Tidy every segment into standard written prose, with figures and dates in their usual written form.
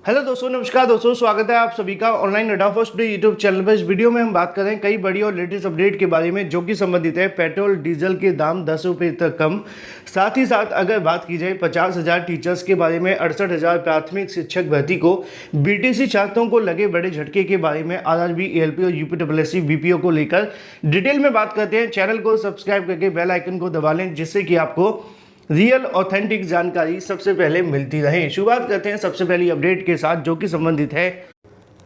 Hello दोस्तों, नमस्कार दोस्तों, स्वागत है आप सभी का ऑनलाइन अड्डा फर्स्ट डे यूट्यूब चैनल पर। इस वीडियो में हम बात कर रहे हैं कई बड़ी और लेटेस्ट अपडेट के बारे में जो कि संबंधित है पेट्रोल डीजल के दाम 10 रुपये तक कम। साथ ही साथ अगर बात की जाए 50,000 टीचर्स के बारे में, 68,000 प्राथमिक शिक्षक भर्ती को, बीटीसी छात्रों को लगे बड़े झटके के बारे में, आरआरबी, एएलपी और यूपीएससी बीपीओ को लेकर डिटेल में बात करते हैं। चैनल को सब्सक्राइब करके बेल आइकन को दबा लें जिससे कि आपको रियल ऑथेंटिक जानकारी सबसे पहले मिलती रहे। शुरुआत करते हैं सबसे पहली अपडेट के साथ जो कि संबंधित है।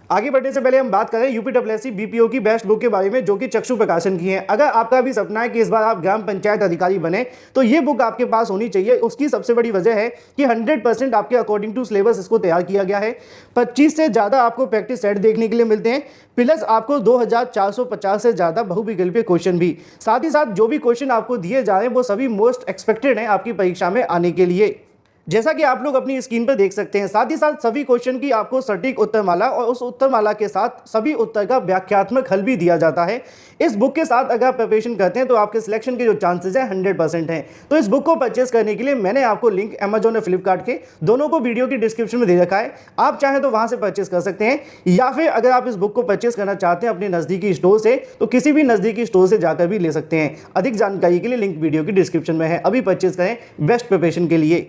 आगे बढ़ने से पहले हम बात करें यूपीएससी बीपीओ की बेस्ट बुक के बारे में जो कि चक्षु प्रकाशन की है। अगर आपका भी सपना है कि इस बार आप ग्राम पंचायत अधिकारी बने तो ये बुक आपके पास होनी चाहिए। उसकी सबसे बड़ी वजह है कि 100% आपके अकॉर्डिंग टू सिलेबस इसको तैयार किया गया है। 25 से ज़्यादा आपको प्रैक्टिस सेट देखने के लिए मिलते हैं, प्लस आपको 2450 से ज़्यादा बहुविकल्पीय क्वेश्चन भी। साथ ही साथ जो भी क्वेश्चन आपको दिए जा रहे हैं वो सभी मोस्ट एक्सपेक्टेड हैं आपकी परीक्षा में आने के लिए, जैसा कि आप लोग अपनी स्क्रीन पर देख सकते हैं। साथ ही साथ सभी क्वेश्चन की आपको सटीक उत्तरमाला और उस उत्तरमाला के साथ सभी उत्तर का व्याख्यात्मक हल भी दिया जाता है। इस बुक के साथ अगर आप प्रिपरेशन करते हैं तो आपके सिलेक्शन के जो चांसेस हैं 100% हैं। तो इस बुक को परचेस करने के लिए मैंने आपको लिंक अमेजॉन और फ्लिपकार्ट के दोनों को वीडियो की डिस्क्रिप्शन में दे रखा है। आप चाहें तो वहां से परचेस कर सकते हैं, या फिर अगर आप इस बुक को परचेस करना चाहते हैं अपने नज़दीकी स्टोर से तो किसी भी नज़दीकी स्टोर से जाकर भी ले सकते हैं। अधिक जानकारी के लिए लिंक वीडियो की डिस्क्रिप्शन में है। अभी परचेस करें बेस्ट प्रिपरेशन के लिए।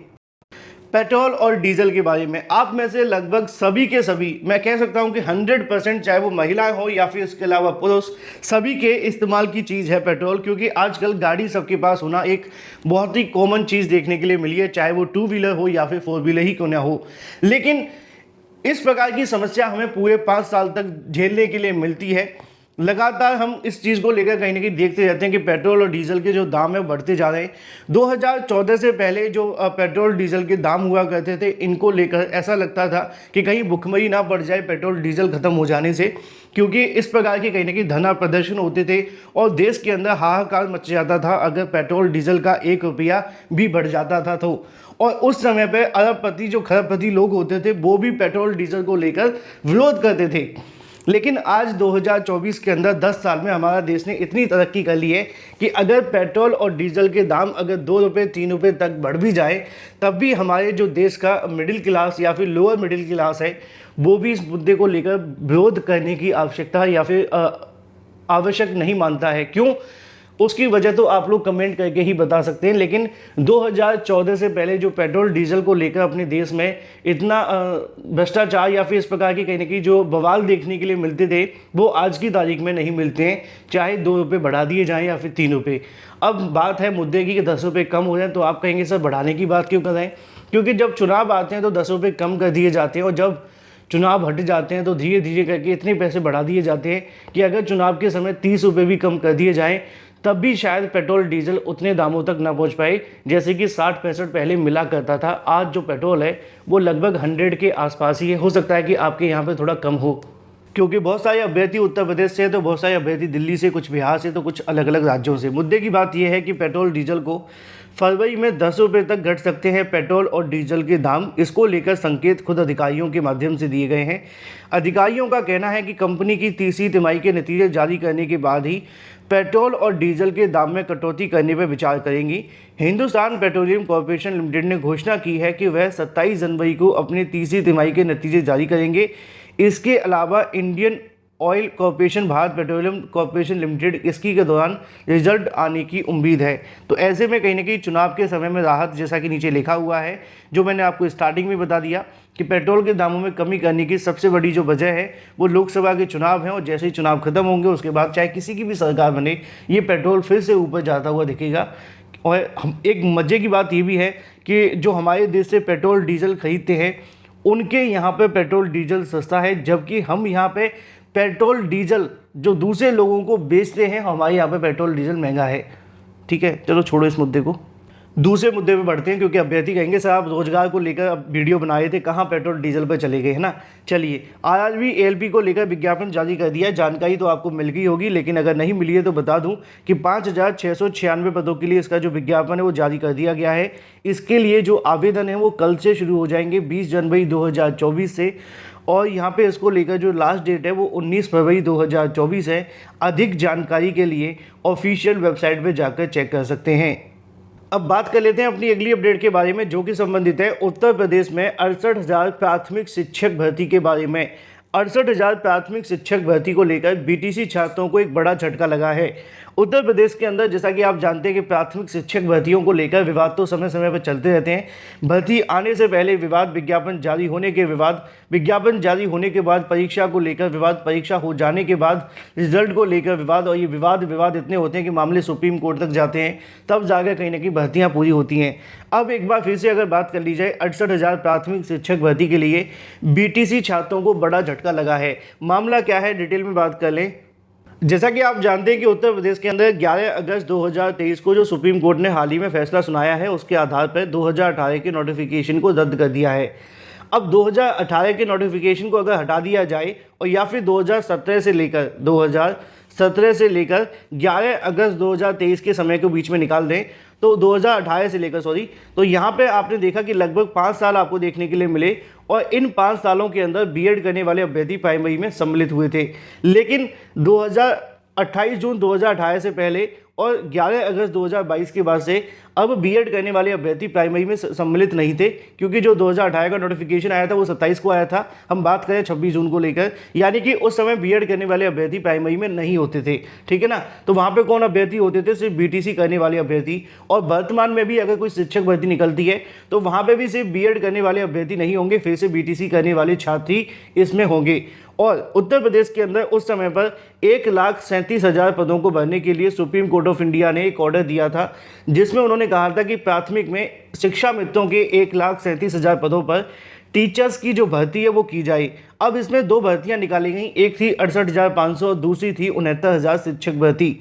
पेट्रोल और डीजल के बारे में आप में से लगभग सभी के सभी, मैं कह सकता हूं कि 100%, चाहे वो महिलाएं हो या फिर इसके अलावा पुरुष, सभी के इस्तेमाल की चीज़ है पेट्रोल। क्योंकि आजकल गाड़ी सबके पास होना एक बहुत ही कॉमन चीज़ देखने के लिए मिली है, चाहे वो 2 व्हीलर हो या फिर 4 व्हीलर ही क्यों ना हो। लेकिन इस प्रकार की समस्या हमें पूरे 5 साल तक झेलने के लिए मिलती है। लगातार हम इस चीज़ को लेकर कहीं ना कहीं देखते रहते हैं कि पेट्रोल और डीजल के जो दाम है बढ़ते जा रहे हैं। 2014 से पहले जो पेट्रोल डीजल के दाम हुआ करते थे, इनको लेकर ऐसा लगता था कि कहीं भुखमरी ना बढ़ जाए पेट्रोल डीजल खत्म हो जाने से, क्योंकि इस प्रकार के कहीं ना कहीं धरना प्रदर्शन होते थे और देश के अंदर हाहाकार मच जाता था अगर पेट्रोल डीजल का 1 रुपया भी बढ़ जाता था तो। और उस समय पे अरबपति, जो खरबपति लोग होते थे, वो भी पेट्रोल डीजल को लेकर विरोध करते थे। लेकिन आज 2024 के अंदर 10 साल में हमारा देश ने इतनी तरक्की कर ली है कि अगर पेट्रोल और डीजल के दाम अगर 2 रुपये 3 रुपये तक बढ़ भी जाए तब भी हमारे जो देश का मिडिल क्लास या फिर लोअर मिडिल क्लास है वो भी इस मुद्दे को लेकर विरोध करने की आवश्यकता या फिर आवश्यक नहीं मानता है। क्यों? उसकी वजह तो आप लोग कमेंट करके ही बता सकते हैं। लेकिन 2014 से पहले जो पेट्रोल डीजल को लेकर अपने देश में इतना भ्रष्टाचार या फिर इस प्रकार की कहीं ना कहीं जो बवाल देखने के लिए मिलते थे वो आज की तारीख में नहीं मिलते हैं, चाहे 2 रुपये बढ़ा दिए जाएं या फिर 3 रुपये। अब बात है मुद्दे की कि 10 रुपये कम हो जाए तो आप कहेंगे सर बढ़ाने की बात क्यों कर रहे हैं? क्योंकि जब चुनाव आते हैं तो 10 रुपये कम कर दिए जाते हैं और जब चुनाव हट जाते हैं तो धीरे धीरे करके इतने पैसे बढ़ा दिए जाते हैं कि अगर चुनाव के समय 30 रुपये भी कम कर दिए जाएँ तब भी शायद पेट्रोल डीजल उतने दामों तक ना पहुंच पाए जैसे कि 60-65 पहले मिला करता था। आज जो पेट्रोल है वो लगभग 100 के आसपास ही है। हो सकता है कि आपके यहाँ पे थोड़ा कम हो, क्योंकि बहुत सारे अभ्यर्थी उत्तर प्रदेश से, तो बहुत सारे अभ्यर्थी दिल्ली से, कुछ बिहार से, तो कुछ अलग अलग राज्यों से। मुद्दे की बात यह है कि पेट्रोल डीजल को फरवरी में 10 रुपये तक घट सकते हैं पेट्रोल और डीजल के दाम। इसको लेकर संकेत खुद अधिकारियों के माध्यम से दिए गए हैं। अधिकारियों का कहना है कि कंपनी की तीसरी तिमाही के नतीजे जारी करने के बाद ही पेट्रोल और डीजल के दाम में कटौती करने पर विचार करेंगी। हिंदुस्तान पेट्रोलियम कॉरपोरेशन लिमिटेड ने घोषणा की है कि वह 27 जनवरी को अपनी तीसरी तिमाही के नतीजे जारी करेंगे। इसके अलावा Indian oil corporation, Bharat petroleum corporation limited, इसकी के दौरान रिजल्ट आने की उम्मीद है। तो ऐसे में कहीं ना कहीं चुनाव के समय में राहत, जैसा कि नीचे लिखा हुआ है, जो मैंने आपको स्टार्टिंग में बता दिया कि पेट्रोल के दामों में कमी करने की सबसे बड़ी जो वजह है वो लोकसभा के चुनाव हैं। और जैसे ही चुनाव खत्म होंगे उसके बाद चाहे किसी की भी सरकार बने, ये पेट्रोल फिर से ऊपर जाता हुआ दिखेगा। और एक मज़े की बात ये भी है कि जो हमारे देश से पेट्रोल डीजल खरीदते हैं उनके यहाँ पे पेट्रोल डीजल सस्ता है, जबकि हम यहाँ पे पेट्रोल डीजल जो दूसरे लोगों को बेचते हैं हमारे यहाँ पे पेट्रोल डीजल महंगा है। ठीक है, चलो छोड़ो इस मुद्दे को, दूसरे मुद्दे पे बढ़ते हैं। क्योंकि अभ्यर्थी कहेंगे सर आप रोजगार को लेकर अब वीडियो बनाए थे, कहाँ पेट्रोल डीजल पर चले गए, है ना। चलिए, आरआरबी एएलपी को लेकर विज्ञापन जारी कर दिया है। जानकारी तो आपको मिल गई होगी, लेकिन अगर नहीं मिली है तो बता दूं कि 5,696 पदों के लिए इसका जो विज्ञापन है वो जारी कर दिया गया है। इसके लिए जो आवेदन है वो कल से शुरू हो जाएंगे, 20 जनवरी 2024 से। और यहाँ पे इसको लेकर जो लास्ट डेट है वो 19 फरवरी 2024 है। अधिक जानकारी के लिए ऑफिशियल वेबसाइट पे जाकर चेक कर सकते हैं। अब बात कर लेते हैं अपनी अगली अपडेट के बारे में, जो कि संबंधित है उत्तर प्रदेश में 68,000 प्राथमिक शिक्षक भर्ती के बारे में। 68,000 प्राथमिक शिक्षक भर्ती को लेकर बीटीसी छात्रों को एक बड़ा झटका लगा है। उत्तर प्रदेश के अंदर जैसा कि आप जानते हैं कि प्राथमिक शिक्षक भर्तियों को लेकर विवाद तो समय समय पर चलते रहते हैं। भर्ती आने से पहले विवाद, विज्ञापन जारी होने के विवाद, विज्ञापन जारी होने के बाद परीक्षा को लेकर विवाद, परीक्षा हो जाने के बाद रिजल्ट को लेकर विवाद, और ये विवाद इतने होते हैं कि मामले सुप्रीम कोर्ट तक जाते हैं, तब जाकर कहीं ना कहीं भर्तियाँ पूरी होती हैं। अब एक बार फिर से अगर बात कर ली जाए 68,000 प्राथमिक शिक्षक भर्ती के लिए बीटीसी छात्रों को बड़ा झटका लगा है। मामला क्या है, डिटेल में बात कर लें। जैसा कि आप जानते हैं कि उत्तर प्रदेश के अंदर 11 अगस्त 2023 को जो सुप्रीम कोर्ट ने हाल ही में फैसला सुनाया है, उसके आधार पर 2018 के नोटिफिकेशन को रद्द कर दिया है। अब 2018 के नोटिफिकेशन को अगर हटा दिया जाए और या फिर 2017 से लेकर 11 अगस्त 2023 के समय के बीच में निकाल दें, तो 2018 से लेकर तो यहाँ पे आपने देखा कि लगभग 5 साल आपको देखने के लिए मिले, और इन 5 सालों के अंदर बीएड करने वाले अभ्यर्थी प्राइमरी में सम्मिलित हुए थे। लेकिन 28 जून 2018 से पहले और 11 अगस्त 2022 के बाद से अब बीएड करने वाले अभ्यर्थी प्राइमरी में सम्मिलित नहीं थे, क्योंकि जो 2018 का नोटिफिकेशन आया था वो 27 को आया था। हम बात करें 26 जून को लेकर, यानी कि उस समय बीएड करने वाले अभ्यर्थी प्राइमरी में नहीं होते थे, ठीक है ना। तो वहाँ पे कौन अभ्यर्थी होते थे? सिर्फ बीटीसी करने वाले अभ्यर्थी। और वर्तमान में भी अगर कोई शिक्षक भर्ती निकलती है तो वहाँ पर भी सिर्फ बीएड करने वाले अभ्यर्थी नहीं होंगे, फिर से बीटीसी करने वाले छात्र ही इसमें होंगे। और उत्तर प्रदेश के अंदर उस समय पर 1,37,000 पदों को भरने के लिए सुप्रीम कोर्ट ऑफ इंडिया ने एक ऑर्डर दिया था, जिसमें उन्होंने कहा था कि प्राथमिक में शिक्षा मित्रों के 1,37,000 पदों पर टीचर्स की जो भर्ती है वो की जाए। अब इसमें 2 भर्तियां निकाली गई, एक थी 68,500 और दूसरी थी 69,000 शिक्षक भर्ती।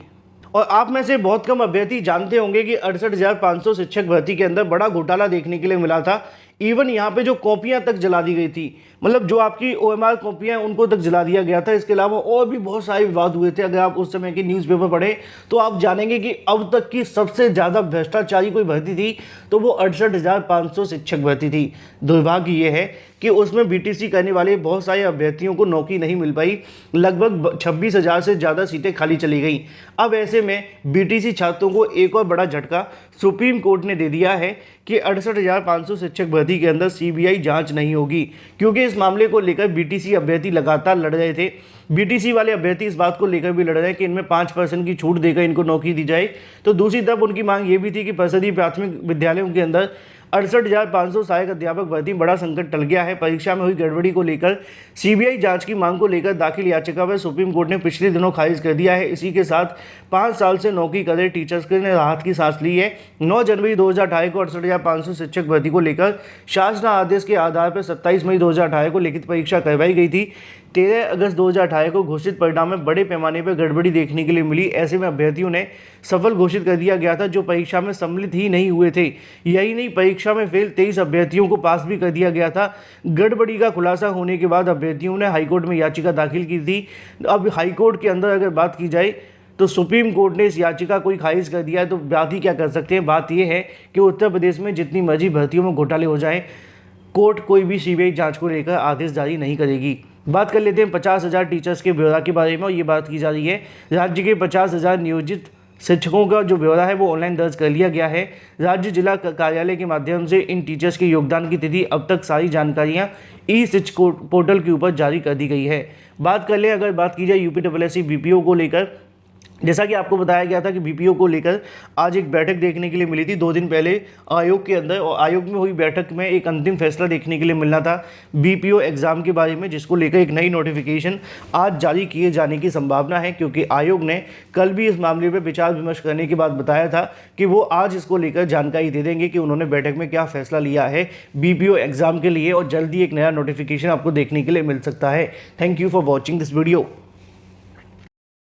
और आप में से बहुत कम अभ्यर्थी जानते होंगे कि 68,500 शिक्षक भर्ती के अंदर बड़ा घोटाला देखने के लिए मिला था। इवन यहाँ पे जो कॉपियाँ तक जला दी गई थी, मतलब जो आपकी OMR कॉपियाँ हैं उनको तक जला दिया गया था। इसके अलावा और भी बहुत सारे विवाद हुए थे। अगर आप उस समय की न्यूज़पेपर पढ़ें तो आप जानेंगे कि अब तक की सबसे ज़्यादा भ्रष्टाचारी कोई भर्ती थी तो वो 68,500 शिक्षक भर्ती थी। दुर्भाग्य ये है कि उसमें बीटीसी करने वाले बहुत सारे अभ्यर्थियों को नौकरी नहीं मिल पाई, लगभग 26,000 से ज़्यादा सीटें खाली चली गई। अब ऐसे में बीटीसी छात्रों को एक और बड़ा झटका सुप्रीम कोर्ट ने दे दिया है कि 68,500 शिक्षक भर्ती के अंदर सीबीआई जांच नहीं होगी, क्योंकि इस मामले को लेकर बीटीसी अभ्यर्थी लगातार लड़ रहे थे। बीटीसी वाले अभ्यर्थी इस बात को लेकर भी लड़ रहे हैं कि इनमें 5% की छूट देकर इनको नौकरी दी जाए। तो दूसरी तरफ उनकी मांग ये भी थी कि परिषदीय प्राथमिक विद्यालयों के अंदर 68,500 सहायक अध्यापक भर्ती बड़ा संकट टल गया है। परीक्षा में हुई गड़बड़ी को लेकर सीबीआई जांच की मांग को लेकर दाखिल याचिका पर सुप्रीम कोर्ट ने पिछले दिनों खारिज कर दिया है। इसी के साथ 5 साल से नौकरी कर रहे टीचर्स के ने राहत की सांस ली है। 9 जनवरी 2018 को 68,500 शिक्षक भर्ती को लेकर शासन आदेश के आधार पर 27 मई 2018 को लिखित परीक्षा करवाई गई थी। 13 अगस्त 2018 को घोषित परिणाम में बड़े पैमाने पर गड़बड़ी देखने के लिए मिली। ऐसे में अभ्यर्थियों ने सफल घोषित कर दिया गया था जो परीक्षा में सम्मिलित ही नहीं हुए थे। यही नहीं, परीक्षा में फेल 23 अभ्यर्थियों को पास भी कर दिया गया था। गड़बड़ी का खुलासा होने के बाद अभ्यर्थियों ने हाईकोर्ट में याचिका दाखिल की थी। अब हाईकोर्ट के अंदर अगर बात की जाए तो सुप्रीम कोर्ट ने इस याचिका को खारिज कर दिया है। तो बात ही क्या कर सकते हैं, बात यह है कि उत्तर प्रदेश में जितनी मर्जी भर्तियों में घोटाले हो जाएं, कोर्ट कोई भी सीबीआई जांच को लेकर आदेश जारी नहीं करेगी। बात कर लेते हैं 50,000 टीचर्स के ब्यौरा के बारे में, और ये बात की जा रही है राज्य के 50,000 नियोजित शिक्षकों का जो ब्यौरा है वो ऑनलाइन दर्ज कर लिया गया है। राज्य जिला कार्यालय के माध्यम से इन टीचर्स के योगदान की तिथि अब तक सारी जानकारियां ई-शिक्षक पोर्टल के ऊपर जारी कर दी गई है। बात कर लें, अगर बात की जाए यूपीएससी बीपीओ को लेकर, जैसा कि आपको बताया गया था कि बीपीओ को लेकर आज एक बैठक देखने के लिए मिली थी 2 दिन पहले आयोग के अंदर, और आयोग में हुई बैठक में एक अंतिम फैसला देखने के लिए मिलना था बीपीओ एग्ज़ाम के बारे में, जिसको लेकर एक नई नोटिफिकेशन आज जारी किए जाने की संभावना है। क्योंकि आयोग ने कल भी इस मामले पर विचार विमर्श करने के बाद बताया था कि वो आज इसको लेकर जानकारी दे देंगे कि उन्होंने बैठक में क्या फैसला लिया है बीपीओ एग्ज़ाम के लिए, और जल्दी एक नया नोटिफिकेशन आपको देखने के लिए मिल सकता है। Thank you for watching this video.